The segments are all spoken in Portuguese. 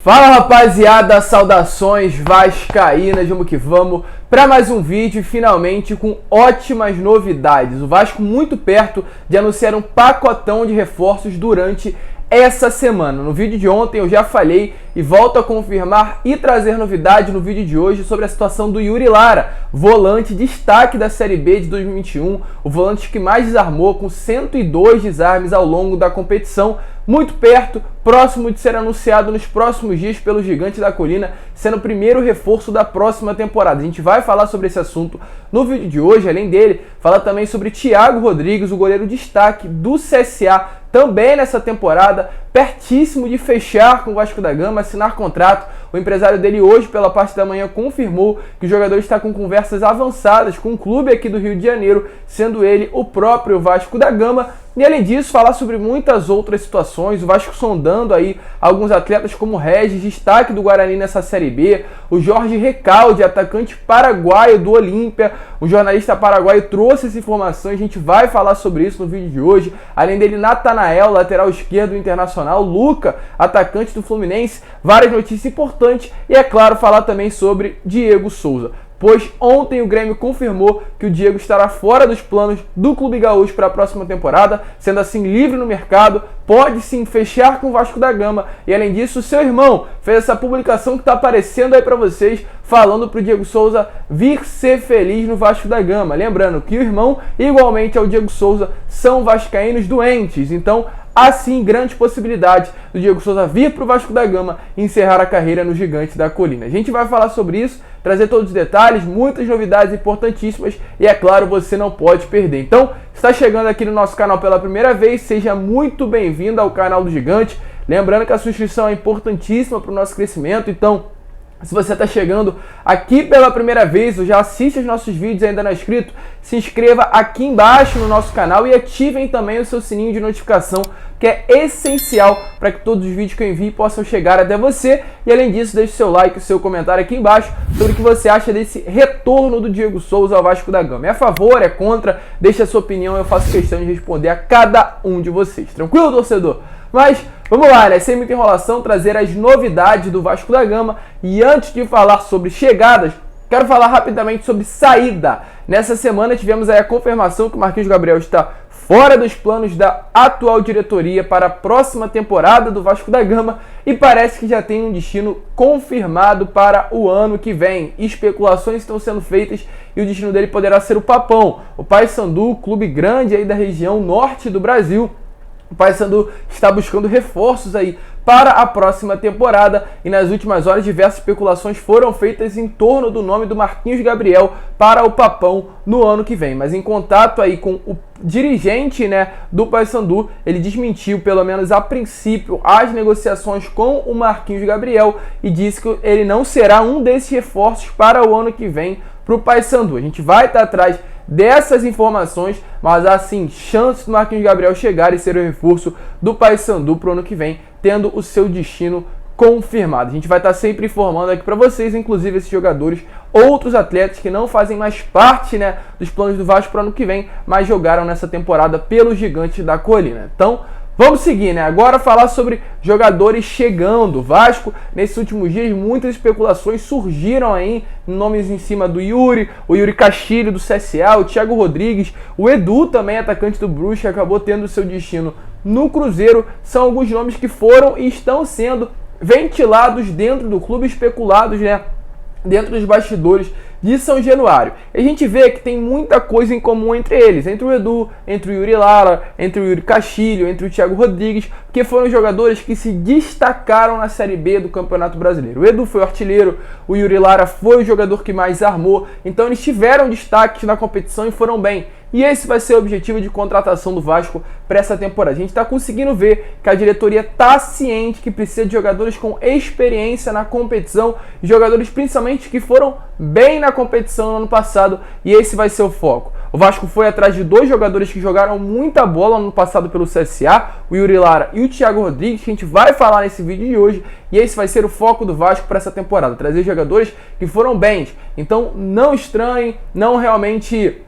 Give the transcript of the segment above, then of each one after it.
Fala rapaziada, saudações vascaínas, vamos que vamos para mais um vídeo, finalmente com ótimas novidades. O Vasco muito perto de anunciar um pacotão de reforços durante essa semana. No vídeo de ontem eu já falei e volto a confirmar e trazer novidade no vídeo de hoje sobre a situação do Yuri Lara, volante destaque da Série B de 2021, o volante que mais desarmou com 102 desarmes ao longo da competição, muito perto, próximo de ser anunciado nos próximos dias pelo Gigante da Colina, sendo o primeiro reforço da próxima temporada. A gente vai falar sobre esse assunto no vídeo de hoje, além dele, falar também sobre Thiago Rodrigues, o goleiro destaque do CSA, também nessa temporada, pertíssimo de fechar com o Vasco da Gama, assinar contrato. O empresário dele hoje, pela parte da manhã, confirmou que o jogador está com conversas avançadas com um clube aqui do Rio de Janeiro, sendo ele o próprio Vasco da Gama. E além disso, falar sobre muitas outras situações, o Vasco sondando aí alguns atletas como o Regis, destaque do Guarani nessa Série B, o Jorge Recalde, atacante paraguaio do Olímpia, o jornalista paraguaio trouxe essa informação, a gente vai falar sobre isso no vídeo de hoje. Além dele, Natanael, lateral esquerdo do Internacional, Luca, atacante do Fluminense, várias notícias importantes e, é claro, falar também sobre Diego Souza, pois ontem o Grêmio confirmou que o Diego estará fora dos planos do Clube Gaúcho para a próxima temporada, sendo assim livre no mercado, pode sim fechar com o Vasco da Gama, e além disso, seu irmão fez essa publicação que está aparecendo aí para vocês, falando para o Diego Souza vir ser feliz no Vasco da Gama. Lembrando que o irmão, igualmente ao Diego Souza, são vascaínos doentes, então há sim grande possibilidade do Diego Souza vir para o Vasco da Gama e encerrar a carreira no Gigante da Colina. A gente vai falar sobre isso, trazer todos os detalhes, muitas novidades importantíssimas e, é claro, você não pode perder. Então, está chegando aqui no nosso canal pela primeira vez, seja muito bem-vindo ao canal do Gigante. Lembrando que a sua inscrição é importantíssima para o nosso crescimento, então se você está chegando aqui pela primeira vez ou já assiste os nossos vídeos e ainda não é inscrito, se inscreva aqui embaixo no nosso canal e ativem também o seu sininho de notificação, que é essencial para que todos os vídeos que eu envie possam chegar até você. E além disso, deixe seu like e seu comentário aqui embaixo sobre o que você acha desse retorno do Diego Souza ao Vasco da Gama. É a favor, é contra? Deixe a sua opinião, eu faço questão de responder a cada um de vocês. Tranquilo, torcedor? Mas vamos lá, né? Sem muita enrolação, trazer as novidades do Vasco da Gama. E antes de falar sobre chegadas, quero falar rapidamente sobre saída. Nessa semana tivemos aí a confirmação que o Marquinhos Gabriel está fora dos planos da atual diretoria para a próxima temporada do Vasco da Gama e parece que já tem um destino confirmado para o ano que vem. Especulações estão sendo feitas e o destino dele poderá ser o Papão, o Paysandu, clube grande aí da região norte do Brasil. O Paysandu está buscando reforços aí para a próxima temporada e nas últimas horas diversas especulações foram feitas em torno do nome do Marquinhos Gabriel para o Papão no ano que vem. Mas em contato aí com o dirigente, né, do Paysandu, ele desmentiu, pelo menos a princípio, as negociações com o Marquinhos Gabriel e disse que ele não será um desses reforços para o ano que vem para o Paysandu. A gente vai estar atrás dessas informações, mas há sim chances do Marquinhos Gabriel chegar e ser o reforço do Paysandu para o ano que vem, tendo o seu destino confirmado. A gente vai estar sempre informando aqui para vocês, inclusive esses jogadores, outros atletas que não fazem mais parte, né, dos planos do Vasco para o ano que vem, mas jogaram nessa temporada pelo Gigante da Colina. Então, vamos seguir, né? Agora falar sobre jogadores chegando. Vasco, nesses últimos dias, muitas especulações surgiram aí, nomes em cima do Yuri, o Yuri Castilho do CSA, o Thiago Rodrigues, o Edu também, atacante do Brusque, acabou tendo seu destino no Cruzeiro. São alguns nomes que foram e estão sendo ventilados dentro do clube, especulados, né, dentro dos bastidores de São Januário. A gente vê que tem muita coisa em comum entre eles, entre o Edu, entre o Yuri Lara, entre o Yuri Castilho, entre o Thiago Rodrigues, que foram jogadores que se destacaram na Série B do Campeonato Brasileiro. O Edu foi o artilheiro, o Yuri Lara foi o jogador que mais armou, então eles tiveram destaques na competição e foram bem. E esse vai ser o objetivo de contratação do Vasco para essa temporada. A gente está conseguindo ver que a diretoria está ciente que precisa de jogadores com experiência na competição, jogadores principalmente que foram bem na competição no ano passado, e esse vai ser o foco. O Vasco foi atrás de dois jogadores que jogaram muita bola no ano passado pelo CSA, o Yuri Lara e o Thiago Rodrigues, que a gente vai falar nesse vídeo de hoje, e esse vai ser o foco do Vasco para essa temporada, trazer jogadores que foram bens. Então não estranhem, não realmente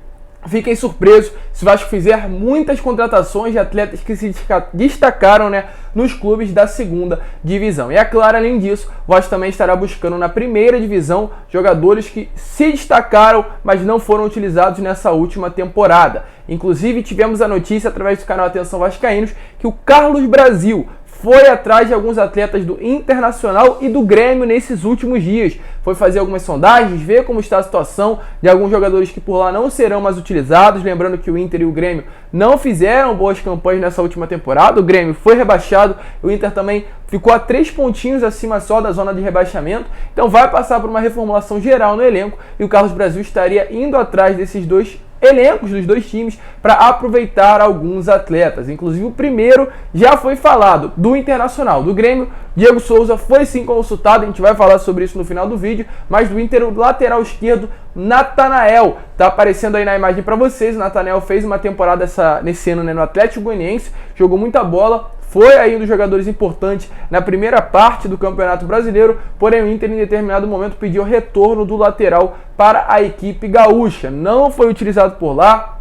fiquem surpresos se o Vasco fizer muitas contratações de atletas que se destacaram, né, nos clubes da segunda divisão. E é claro, além disso, o Vasco também estará buscando na primeira divisão jogadores que se destacaram, mas não foram utilizados nessa última temporada. Inclusive, tivemos a notícia através do canal Atenção Vascaínos que o Carlos Brasil foi atrás de alguns atletas do Internacional e do Grêmio nesses últimos dias. Foi fazer algumas sondagens, ver como está a situação de alguns jogadores que por lá não serão mais utilizados. Lembrando que o Inter e o Grêmio não fizeram boas campanhas nessa última temporada. O Grêmio foi rebaixado, o Inter também ficou a 3 pontinhos acima só da zona de rebaixamento. Então vai passar por uma reformulação geral no elenco e o Carlos Brasil estaria indo atrás desses dois elencos dos dois times para aproveitar alguns atletas. Inclusive o primeiro já foi falado, do Internacional. Do Grêmio, Diego Souza foi sim consultado, a gente vai falar sobre isso no final do vídeo, mas do Inter, o lateral esquerdo, Natanael, tá aparecendo aí na imagem para vocês. O Natanael fez uma temporada nesse ano, né, no Atlético Goianiense, jogou muita bola, foi aí um dos jogadores importantes na primeira parte do Campeonato Brasileiro, porém o Inter em determinado momento pediu retorno do lateral para a equipe gaúcha. Não foi utilizado por lá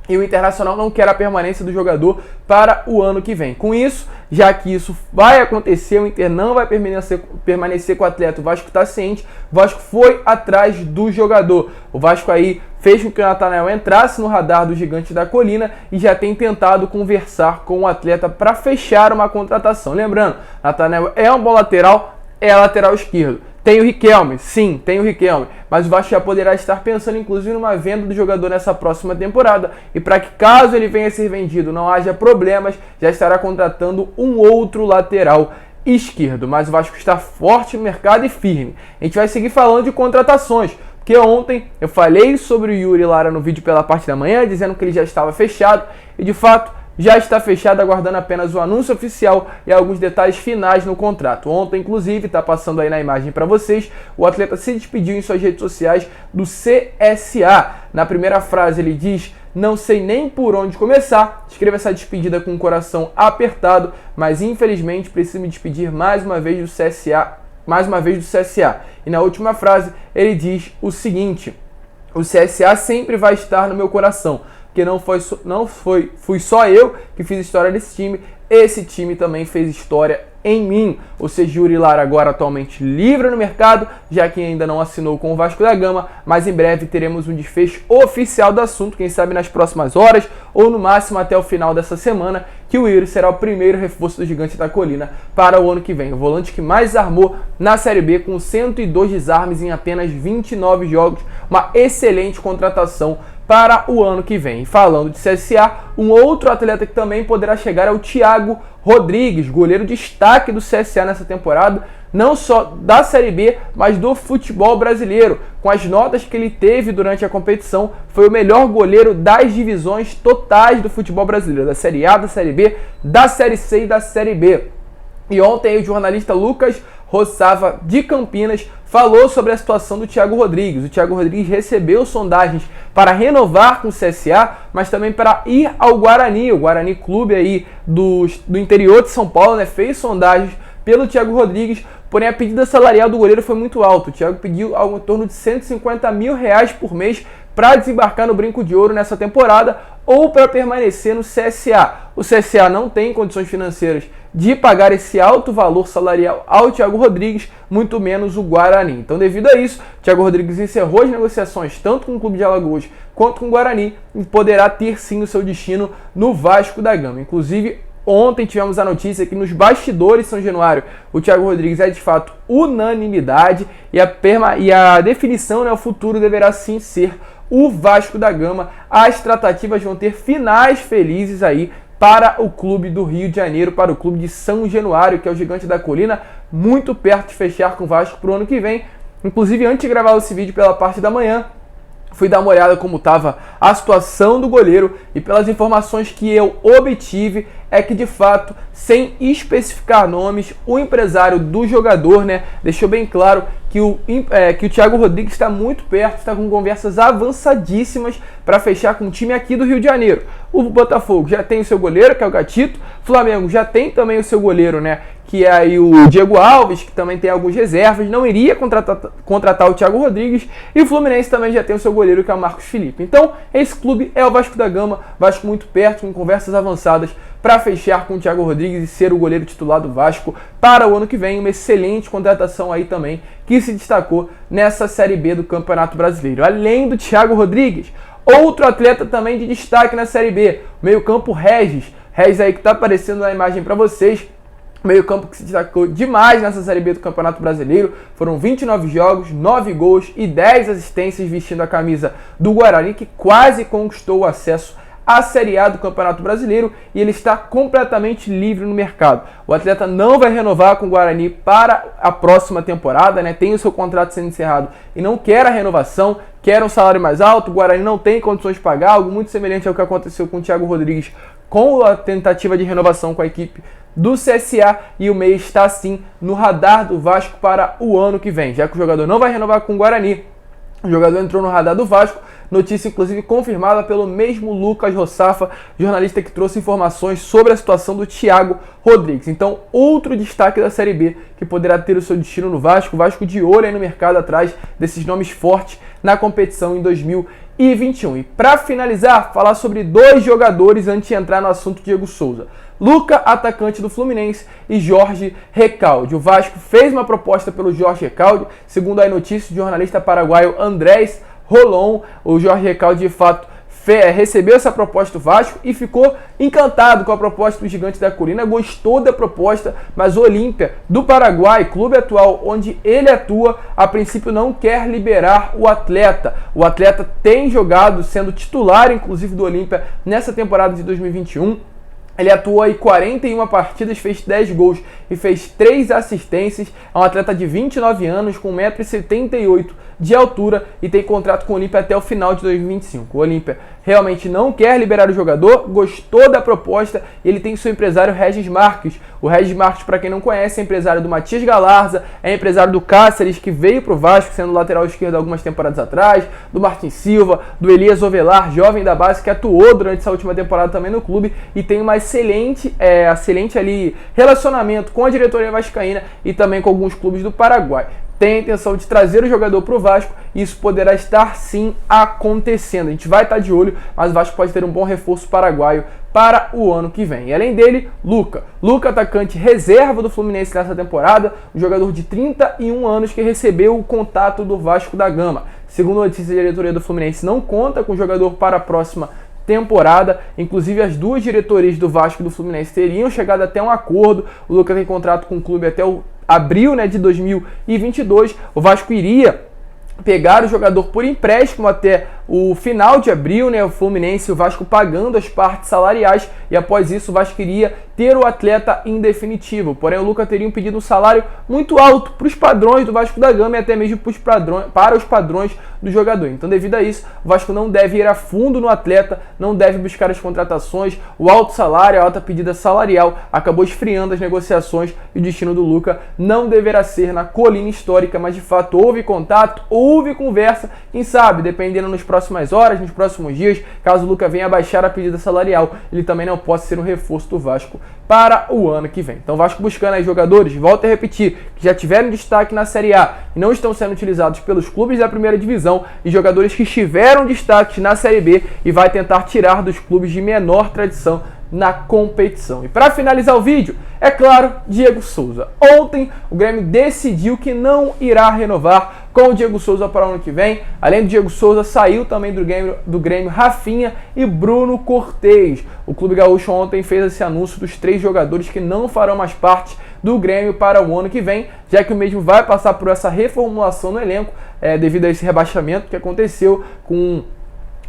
e o Internacional não quer a permanência do jogador para o ano que vem. Com isso, já que isso vai acontecer, o Inter não vai permanecer com o atleta, o Vasco está ciente, o Vasco foi atrás do jogador. O Vasco aí fez com que o Natanael entrasse no radar do Gigante da Colina e já tem tentado conversar com o atleta para fechar uma contratação. Lembrando, Natanael é um bom lateral, é lateral esquerdo. Tem o Riquelme, sim, tem o Riquelme, mas o Vasco já poderá estar pensando inclusive numa venda do jogador nessa próxima temporada e para que caso ele venha a ser vendido não haja problemas, já estará contratando um outro lateral esquerdo. Mas o Vasco está forte no mercado e firme. A gente vai seguir falando de contratações, porque ontem eu falei sobre o Yuri Lara no vídeo pela parte da manhã, dizendo que ele já estava fechado e de fato já está fechado, aguardando apenas o anúncio oficial e alguns detalhes finais no contrato. Ontem, inclusive, está passando aí na imagem para vocês, o atleta se despediu em suas redes sociais do CSA. Na primeira frase ele diz: "Não sei nem por onde começar, escreva essa despedida com o coração apertado, mas infelizmente preciso me despedir mais uma vez do CSA. E na última frase ele diz o seguinte: "O CSA sempre vai estar no meu coração, porque fui só eu que fiz história nesse time, esse time também fez história em mim." Ou seja, Yuri Lara agora atualmente livre no mercado, já que ainda não assinou com o Vasco da Gama, mas em breve teremos um desfecho oficial do assunto, quem sabe nas próximas horas, ou no máximo até o final dessa semana, que o Yuri será o primeiro reforço do Gigante da Colina para o ano que vem. O volante que mais armou na Série B, com 102 desarmes em apenas 29 jogos, uma excelente contratação para o ano que vem. Falando de CSA, um outro atleta que também poderá chegar é o Thiago Rodrigues, goleiro destaque do CSA nessa temporada, não só da Série B, mas do futebol brasileiro. Com as notas que ele teve durante a competição, foi o melhor goleiro das divisões totais do futebol brasileiro, da Série A, da Série B, da Série C e da Série B. E ontem o jornalista Lucas Roçava, de Campinas, falou sobre a situação do Thiago Rodrigues. O Thiago Rodrigues recebeu sondagens para renovar com o CSA, mas também para ir ao Guarani. O Guarani Clube aí do interior de São Paulo, né, fez sondagens pelo Thiago Rodrigues, porém a pedida salarial do goleiro foi muito alta. O Thiago pediu algo em torno de R$150 mil por mês para desembarcar no Brinco de Ouro nessa temporada ou para permanecer no CSA. O CSA não tem condições financeiras de pagar esse alto valor salarial ao Thiago Rodrigues, muito menos o Guarani. Então, devido a isso, o Thiago Rodrigues encerrou as negociações tanto com o Clube de Alagoas quanto com o Guarani e poderá ter sim o seu destino no Vasco da Gama. Inclusive, ontem tivemos a notícia que nos bastidores de São Januário o Thiago Rodrigues é de fato unanimidade e a definição, né, o futuro deverá sim ser o Vasco da Gama. As tratativas vão ter finais felizes aí para o clube do Rio de Janeiro, para o clube de São Januário, que é o Gigante da Colina, muito perto de fechar com o Vasco para o ano que vem. Inclusive, antes de gravar esse vídeo pela parte da manhã, fui dar uma olhada como estava a situação do goleiro e pelas informações que eu obtive é que de fato, sem especificar nomes, o empresário do jogador, né, deixou bem claro que o Thiago Rodrigues está muito perto, está com conversas avançadíssimas para fechar com o time aqui do Rio de Janeiro. O Botafogo já tem o seu goleiro, que é o Gatito, o Flamengo já tem também o seu goleiro, né, que é aí o Diego Alves, que também tem alguns reservas, não iria contratar o Thiago Rodrigues, e o Fluminense também já tem o seu goleiro, que é o Marcos Felipe. Então, esse clube é o Vasco da Gama, Vasco muito perto, com conversas avançadas para fechar com o Thiago Rodrigues e ser o goleiro titular do Vasco para o ano que vem. Uma excelente contratação aí também, que se destacou nessa Série B do Campeonato Brasileiro. Além do Thiago Rodrigues, outro atleta também de destaque na Série B, meio-campo Regis aí que está aparecendo na imagem para vocês. Meio campo que se destacou demais nessa Série B do Campeonato Brasileiro. Foram 29 jogos, 9 gols e 10 assistências vestindo a camisa do Guarani, que quase conquistou o acesso à Série A do Campeonato Brasileiro, e ele está completamente livre no mercado. O atleta não vai renovar com o Guarani para a próxima temporada, né? Tem o seu contrato sendo encerrado e não quer a renovação, quer um salário mais alto. O Guarani não tem condições de pagar, algo muito semelhante ao que aconteceu com o Thiago Rodrigues com a tentativa de renovação com a equipe do CSA, e o Meia está sim no radar do Vasco para o ano que vem, já que o jogador não vai renovar com o Guarani. O jogador entrou no radar do Vasco, notícia inclusive confirmada pelo mesmo Lucas Rossafa, jornalista que trouxe informações sobre a situação do Thiago Rodrigues. Então, outro destaque da Série B que poderá ter o seu destino no Vasco. O Vasco de olho aí no mercado atrás desses nomes fortes na competição em 2021. E para finalizar, falar sobre dois jogadores antes de entrar no assunto Diego Souza. Luca, atacante do Fluminense, e Jorge Recalde. O Vasco fez uma proposta pelo Jorge Recalde, segundo a notícia do jornalista paraguaio Andrés Rolón. O Jorge Recalde, de fato, recebeu essa proposta do Vasco e ficou encantado com a proposta do Gigante da Colina, gostou da proposta, mas o Olímpia do Paraguai, clube atual onde ele atua, a princípio não quer liberar o atleta. O atleta tem jogado, sendo titular inclusive do Olímpia nessa temporada de 2021. Ele atuou aí 41 partidas, fez 10 gols e fez 3 assistências. É um atleta de 29 anos, com 1,78 m de altura, e tem contrato com o Olímpia até o final de 2025. O Olímpia realmente não quer liberar o jogador, gostou da proposta, e ele tem seu empresário Regis Marques. O Regis Marques, para quem não conhece, é empresário do Matias Galarza, é empresário do Cáceres, que veio para o Vasco sendo lateral esquerdo algumas temporadas atrás, do Martin Silva, do Elias Ovelar, jovem da base, que atuou durante essa última temporada também no clube, e tem uma excelente ali relacionamento com a diretoria vascaína e também com alguns clubes do Paraguai. Tem a intenção de trazer o jogador para o Vasco, e isso poderá estar sim acontecendo. A gente vai estar de olho, mas o Vasco pode ter um bom reforço paraguaio para o ano que vem. E além dele, Luca, atacante reserva do Fluminense nessa temporada, um jogador de 31 anos que recebeu o contato do Vasco da Gama. Segundo a notícia da diretoria do Fluminense, não conta com o jogador para a próxima temporada. Inclusive, as duas diretorias do Vasco e do Fluminense teriam chegado até um acordo. O Luca tem contrato com o clube até o abril, de 2022. O Vasco iria pegar o jogador por empréstimo até o final de abril, o Fluminense e o Vasco pagando as partes salariais, e após isso o Vasco iria ter o atleta em definitivo. Porém, o Luca teria pedido um salário muito alto para os padrões do Vasco da Gama e até mesmo para os padrões do jogador. Então, devido a isso, o Vasco não deve ir a fundo no atleta, não deve buscar as contratações. O alto salário, a alta pedida salarial acabou esfriando as negociações, e o destino do Luca não deverá ser na colina histórica, mas de fato houve contato, houve conversa. Quem sabe, dependendo nas próximas horas, nos próximos dias, caso o Luca venha baixar a pedida salarial, ele também não possa ser um reforço do Vasco para o ano que vem. Então, o Vasco buscando aí jogadores, volto a repetir, que já tiveram destaque na Série A e não estão sendo utilizados pelos clubes da primeira divisão, e jogadores que estiveram destaques na Série B e vai tentar tirar dos clubes de menor tradição na competição. E para finalizar o vídeo, é claro, Diego Souza. Ontem o Grêmio decidiu que não irá renovar com o Diego Souza para o ano que vem. Além do Diego Souza, saiu também do Grêmio Rafinha e Bruno Cortez. O Clube Gaúcho ontem fez esse anúncio dos 3 jogadores que não farão mais parte do Grêmio para o ano que vem, já que o mesmo vai passar por essa reformulação no elenco, devido a esse rebaixamento que aconteceu, com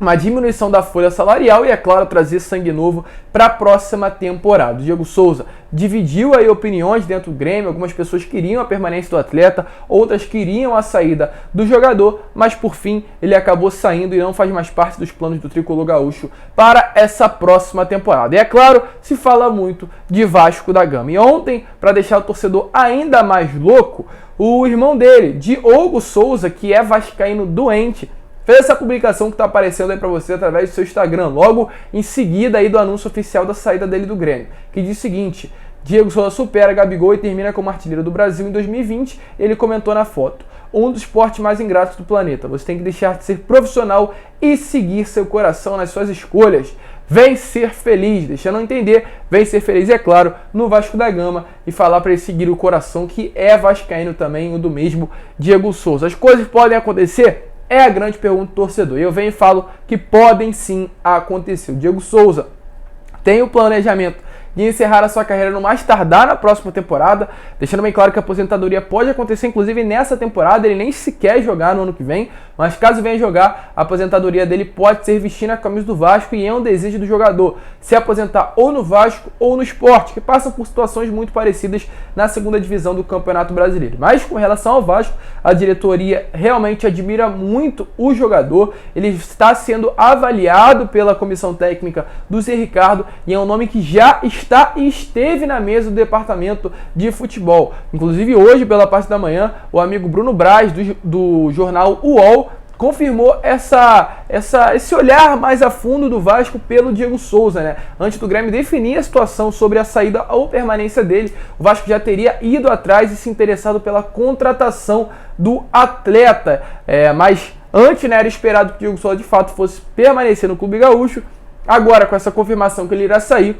uma diminuição da folha salarial e, é claro, trazer sangue novo para a próxima temporada. O Diego Souza dividiu aí opiniões dentro do Grêmio. Algumas pessoas queriam a permanência do atleta, outras queriam a saída do jogador, mas por fim ele acabou saindo e não faz mais parte dos planos do tricolor gaúcho para essa próxima temporada. E, é claro, se fala muito de Vasco da Gama. E ontem, para deixar o torcedor ainda mais louco, o irmão dele, Diogo Souza, que é vascaíno doente, fez essa publicação que está aparecendo aí para você através do seu Instagram, logo em seguida aí do anúncio oficial da saída dele do Grêmio, que diz o seguinte: Diego Souza supera Gabigol e termina como artilheiro do Brasil em 2020. Ele comentou na foto: um dos esportes mais ingratos do planeta. Você tem que deixar de ser profissional e seguir seu coração nas suas escolhas. Vem ser feliz, deixando entender, vem ser feliz, é claro, no Vasco da Gama, e falar para ele seguir o coração, que é vascaíno também, o do mesmo Diego Souza. As coisas podem acontecer? É a grande pergunta do torcedor. E eu venho e falo que podem sim acontecer. O Diego Souza tem o planejamento de encerrar a sua carreira no mais tardar na próxima temporada, deixando bem claro que a aposentadoria pode acontecer inclusive nessa temporada. Ele nem sequer jogar no ano que vem, mas caso venha jogar, a aposentadoria dele pode ser vestir a camisa do Vasco, e é um desejo do jogador se aposentar ou no Vasco ou no Sport, que passam por situações muito parecidas na segunda divisão do Campeonato Brasileiro. Mas com relação ao Vasco, a diretoria realmente admira muito o jogador. Ele está sendo avaliado pela comissão técnica do Zé Ricardo e é um nome que já está e esteve na mesa do departamento de futebol. Inclusive hoje, pela parte da manhã, o amigo Bruno Braz, do jornal UOL, confirmou esse olhar mais a fundo do Vasco pelo Diego Souza, né? Antes do Grêmio definir a situação sobre a saída ou permanência dele, o Vasco já teria ido atrás e se interessado pela contratação do atleta. Mas antes, né, era esperado que o Diego Souza de fato fosse permanecer no Clube Gaúcho. Agora, com essa confirmação que ele irá sair,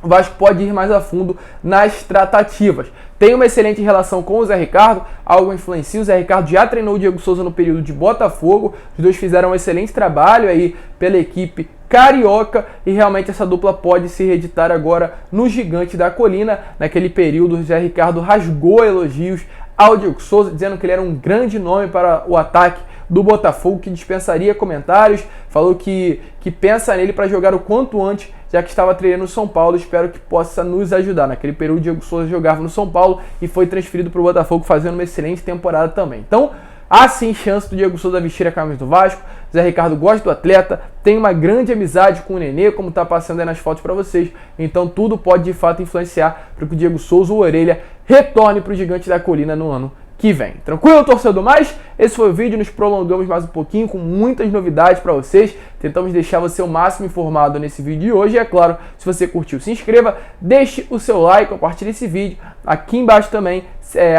o Vasco pode ir mais a fundo nas tratativas. Tem uma excelente relação com o Zé Ricardo, algo influencia. O Zé Ricardo já treinou o Diego Souza no período de Botafogo. Os dois fizeram um excelente trabalho aí pela equipe carioca e realmente essa dupla pode se reeditar agora no Gigante da Colina. Naquele período, o Zé Ricardo rasgou elogios ao Diego Souza, dizendo que ele era um grande nome para o ataque do Botafogo, que dispensaria comentários. Falou que pensa nele para jogar o quanto antes, já que estava treinando no São Paulo. Espero que possa nos ajudar. Naquele período, o Diego Souza jogava no São Paulo e foi transferido para o Botafogo, fazendo uma excelente temporada também. Então, há sim chance do Diego Souza vestir a camisa do Vasco. Zé Ricardo gosta do atleta, tem uma grande amizade com o Nenê, como está passando aí nas fotos para vocês. Então tudo pode de fato influenciar para que o Diego Souza, o Orelha, retorne para o Gigante da Colina no ano que vem. Tranquilo, torcedor? Mas esse foi o vídeo, nos prolongamos mais um pouquinho com muitas novidades para vocês. Tentamos deixar você o máximo informado nesse vídeo de hoje. E é claro, se você curtiu, se inscreva, deixe o seu like, compartilhe esse vídeo. Aqui embaixo também,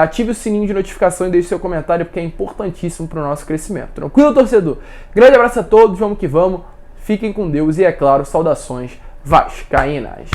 ative o sininho de notificação e deixe seu comentário, porque é importantíssimo para o nosso crescimento. Tranquilo, torcedor? Grande abraço a todos, vamos que vamos. Fiquem com Deus e, é claro, saudações vascaínas.